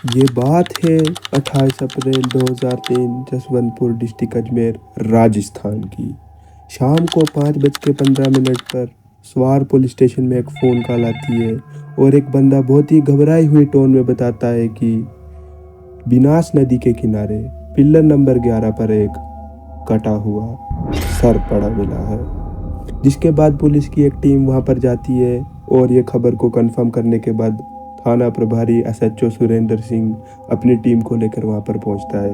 ये बात है 28 अप्रैल 2003 जसवंतपुर डिस्ट्रिक्ट अजमेर राजस्थान की। शाम को 5:15 पर स्वार पुलिस स्टेशन में एक फ़ोन कॉल आती है और एक बंदा बहुत ही घबराई हुई टोन में बताता है कि बिनास नदी के किनारे पिल्लर नंबर 11 पर एक कटा हुआ सर पड़ा मिला है। जिसके बाद पुलिस की एक टीम वहां पर जाती है और ये खबर को कंफर्म करने के बाद थाना प्रभारी एसएचओ सुरेंद्र सिंह अपनी टीम को लेकर वहां पर पहुंचता है।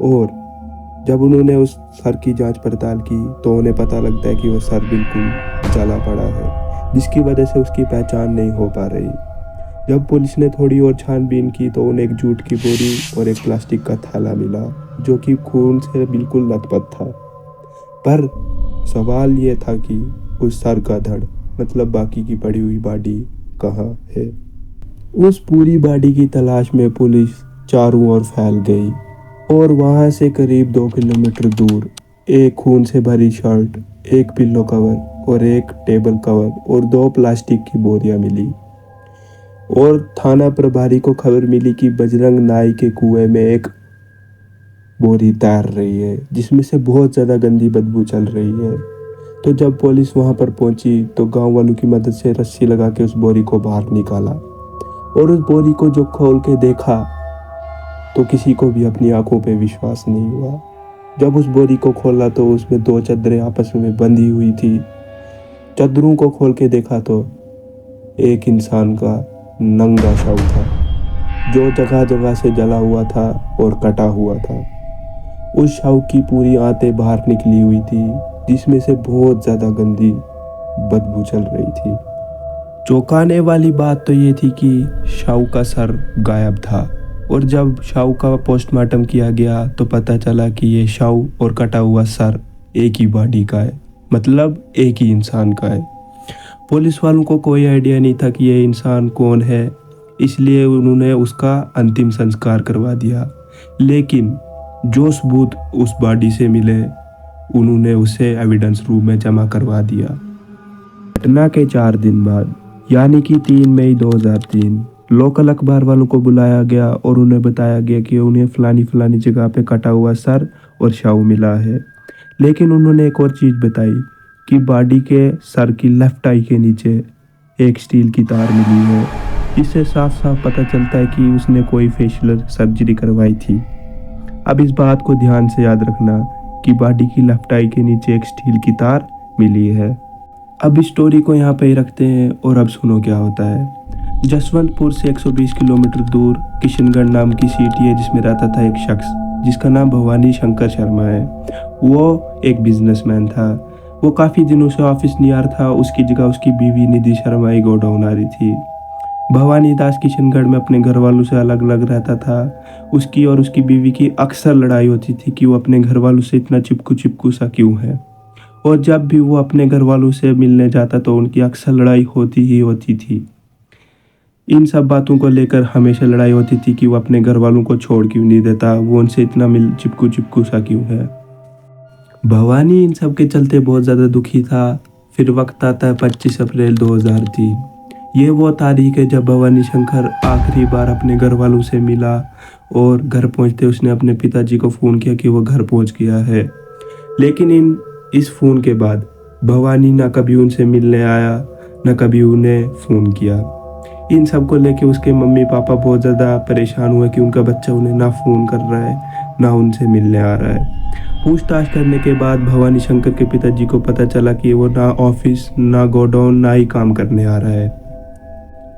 और जब उन्होंने उस सर की जांच पड़ताल की तो उन्हें पता लगता है कि वो सर बिल्कुल जला पड़ा है, जिसकी वजह से उसकी पहचान नहीं हो पा रही। जब पुलिस ने थोड़ी और छानबीन की तो उन्हें एक जूट की बोरी और एक प्लास्टिक का थैला मिला जो कि खून से बिल्कुल लथपथ था। पर सवाल ये था कि उस सर का धड़ मतलब बाकी की पड़ी हुई बॉडी कहाँ है। उस पूरी बॉडी की तलाश में पुलिस चारों ओर फैल गई और वहां से करीब 2 किलोमीटर दूर एक खून से भरी शर्ट, एक पिल्लो कवर और एक टेबल कवर और 2 प्लास्टिक की बोरियां मिली। और थाना प्रभारी को खबर मिली कि बजरंग नाई के कुएं में एक बोरी तैर रही है जिसमें से बहुत ज़्यादा गंदी बदबू चल रही है। तो जब पुलिस वहां पर पहुंची तो गांव वालों की मदद से रस्सी लगा के उस बोरी को बाहर निकाला और उस बोरी को जो खोल के देखा तो किसी को भी अपनी आंखों पे विश्वास नहीं हुआ। जब उस बोरी को खोला तो उसमें 2 चादरें आपस में बंधी हुई थी। चादरों को खोल के देखा तो एक इंसान का नंगा शव था जो जगह जगह से जला हुआ था और कटा हुआ था। उस शव की पूरी आंतें बाहर निकली हुई थी जिसमें से बहुत ज़्यादा गंदी बदबू चल रही थी। चौंकाने वाली बात तो ये थी कि शव का सर गायब था और जब शव का पोस्टमार्टम किया गया तो पता चला कि ये शव और कटा हुआ सर एक ही बॉडी का है, मतलब एक ही इंसान का है। पुलिस वालों को कोई आइडिया नहीं था कि ये इंसान कौन है, इसलिए उन्होंने उसका अंतिम संस्कार करवा दिया। लेकिन जो सबूत उस बॉडी से मिले उन्होंने उसे एविडेंस रूम में जमा करवा दिया। घटना के 4 दिन बाद यानी कि 3 मई 2003 लोकल अखबार वालों को बुलाया गया और उन्हें बताया गया कि उन्हें फलानी जगह पे कटा हुआ सर और शव मिला है। लेकिन उन्होंने एक और चीज़ बताई कि बॉडी के सर की लेफ्ट आई के नीचे एक स्टील की तार मिली है, जिससे साफ साफ पता चलता है कि उसने कोई फेशियल सर्जरी करवाई थी। अब इस बात को ध्यान से याद रखना कि बॉडी की लेफ्ट आई के नीचे एक स्टील की तार मिली है। अब इस स्टोरी को यहाँ पे ही रखते हैं और अब सुनो क्या होता है। जसवंतपुर से 120 किलोमीटर दूर किशनगढ़ नाम की सिटी है जिसमें रहता था एक शख्स जिसका नाम भवानी शंकर शर्मा है। वो एक बिजनेसमैन था। वो काफ़ी दिनों से ऑफिस नहीं आ रहा था, उसकी जगह उसकी बीवी निधि शर्मा ही गोडाउन आ रही थी। भवानी दास किशनगढ़ में अपने घर वालों से अलग अलग रहता था। उसकी और उसकी बीवी की अक्सर लड़ाई होती थी कि वो अपने घर वालों से इतना चिपकू सा क्यों है। और जब भी वो अपने घर वालों से मिलने जाता तो उनकी अक्सर लड़ाई होती ही होती थी। इन सब बातों को लेकर हमेशा लड़ाई होती थी कि वो अपने घर वालों को छोड़ क्यों नहीं देता, वो उनसे इतना मिल चिपकू सा क्यों है। भवानी इन सब के चलते बहुत ज़्यादा दुखी था। फिर वक्त आता है 25 अप्रैल 2003। ये वो तारीख है जब भवानी शंकर आखिरी बार अपने घर वालों से मिला और घर पहुंचते उसने अपने पिताजी को फ़ोन किया कि वो घर पहुंच गया है। लेकिन इस फ़ोन के बाद भवानी ना कभी उनसे मिलने आया ना कभी उन्हें फ़ोन किया। इन सब को लेके उसके मम्मी पापा बहुत ज़्यादा परेशान हुए कि उनका बच्चा उन्हें ना फ़ोन कर रहा है ना उनसे मिलने आ रहा है। पूछताछ करने के बाद भवानी शंकर के पिताजी को पता चला कि वो ना ऑफिस ना गोडाउन ना ही काम करने आ रहा है।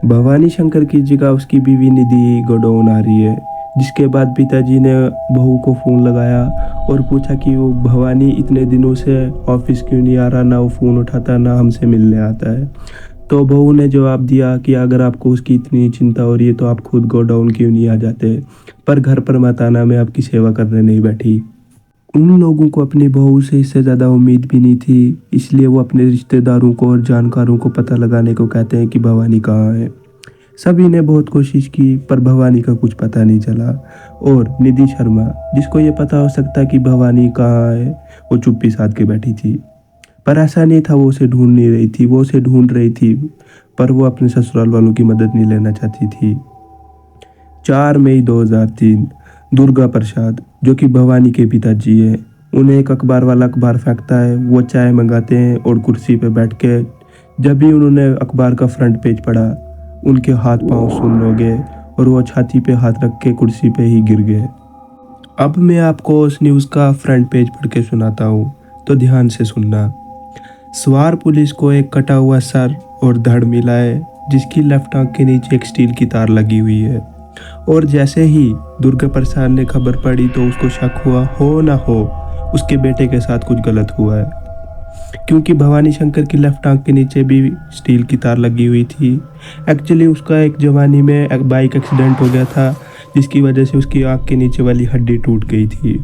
भवानी शंकर की जगह उसकी बीवी निधि गोडाउन आ रही है। जिसके बाद पिताजी ने बहू को फ़ोन लगाया और पूछा कि वो भवानी इतने दिनों से ऑफिस क्यों नहीं आ रहा, ना वो फ़ोन उठाता ना हमसे मिलने आता है। तो बहू ने जवाब दिया कि अगर आपको उसकी इतनी चिंता हो रही है तो आप खुद गोडाउन क्यों नहीं आ जाते, पर घर पर मत आना, मैं आपकी सेवा करने नहीं बैठी। उन लोगों को अपनी बहू से इससे ज़्यादा उम्मीद भी नहीं थी, इसलिए वो अपने रिश्तेदारों को और जानकारों को पता लगाने को कहते हैं कि भवानी कहाँ है। सभी ने बहुत कोशिश की पर भवानी का कुछ पता नहीं चला। और निधि शर्मा, जिसको ये पता हो सकता कि भवानी कहाँ है, वो चुप्पी साध के बैठी थी। पर ऐसा नहीं था वो उसे ढूंढ नहीं रही थी, वो उसे ढूंढ रही थी, पर वो अपने ससुराल वालों की मदद नहीं लेना चाहती थी। 4 मई 2003 दुर्गा प्रसाद, जो कि भवानी के पिताजी हैं, उन्हें एक अखबार वाला अखबार फेंकता है। वो चाय मंगाते हैं और कुर्सी पे बैठ के जब भी उन्होंने अखबार का फ्रंट पेज पढ़ा, उनके हाथ पांव सुन्न हो गए और वो छाती पे हाथ रख के कुर्सी पे ही गिर गए। अब मैं आपको उस न्यूज़ का फ्रंट पेज पढ़ के सुनाता हूँ, तो ध्यान से सुनना। सवार पुलिस को एक कटा हुआ सर और धड़ मिला है, जिसकी लेफ्ट आंख के नीचे एक स्टील की तार लगी हुई है। और जैसे ही दुर्गा प्रसाद ने खबर पढ़ी तो उसको शक हुआ, हो ना हो उसके बेटे के साथ कुछ गलत हुआ है, क्योंकि भवानी शंकर की लेफ्ट आंख के नीचे भी स्टील की तार लगी हुई थी। एक्चुअली उसका एक जवानी में एक बाइक एक्सीडेंट हो गया था, जिसकी वजह से उसकी आंख के नीचे वाली हड्डी टूट गई थी।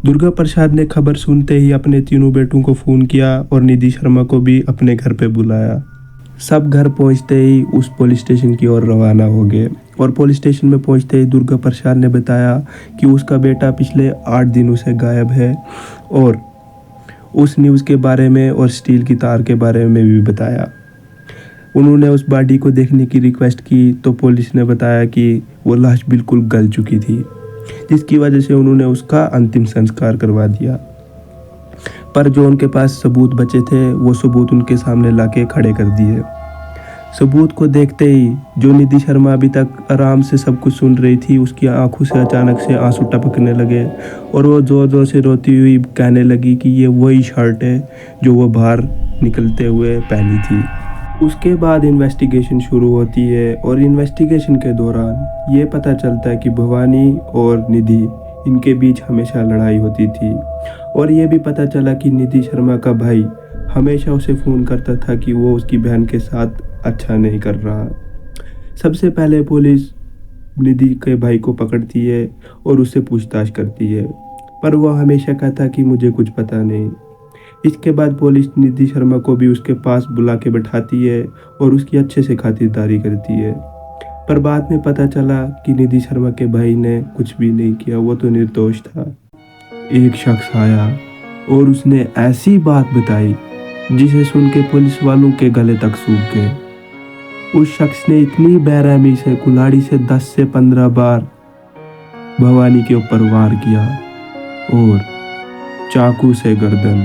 दुर्गा प्रसाद ने खबर सुनते ही अपने तीनों बेटों को फ़ोन किया और निधि शर्मा को भी अपने घर पे बुलाया। सब घर पहुंचते ही उस पुलिस स्टेशन की ओर रवाना हो गए और पुलिस स्टेशन में पहुंचते ही दुर्गा प्रसाद ने बताया कि उसका बेटा पिछले 8 दिनों से गायब है, और उस न्यूज़ के बारे में और स्टील की तार के बारे में भी बताया। उन्होंने उस बॉडी को देखने की रिक्वेस्ट की तो पुलिस ने बताया कि वो लाश बिल्कुल गल चुकी थी, जिसकी वजह से उन्होंने उसका अंतिम संस्कार करवा दिया। पर जो उनके पास सबूत बचे थे वो सबूत उनके सामने लाके खड़े कर दिए। सबूत को देखते ही जो निधि शर्मा अभी तक आराम से सब कुछ सुन रही थी, उसकी आंखों से अचानक से आंसू टपकने लगे और वो ज़ोर ज़ोर से रोती हुई कहने लगी कि ये वही शर्ट है जो वो बाहर निकलते हुए पहनी थी। उसके बाद इन्वेस्टिगेशन शुरू होती है और इन्वेस्टिगेशन के दौरान ये पता चलता है कि भवानी और निधि, इनके बीच हमेशा लड़ाई होती थी। और ये भी पता चला कि निधि शर्मा का भाई हमेशा उसे फ़ोन करता था कि वो उसकी बहन के साथ अच्छा नहीं कर रहा। सबसे पहले पुलिस निधि के भाई को पकड़ती है और उससे पूछताछ करती है, पर वह हमेशा कहता कि मुझे कुछ पता नहीं। इसके बाद पुलिस निधि शर्मा को भी उसके पास बुला के बैठाती है और उसकी अच्छे से खातिरदारी करती है। पर बाद में पता चला कि निधि शर्मा के भाई ने कुछ भी नहीं किया, वो तो निर्दोष था। एक शख्स आया और उसने ऐसी बात बताई जिसे सुन के पुलिस वालों के गले तक सूख गए। उस शख्स ने इतनी बेरहमी से कुल्हाड़ी से 10 से 15 बार भवानी के ऊपर वार किया और चाकू से गर्दन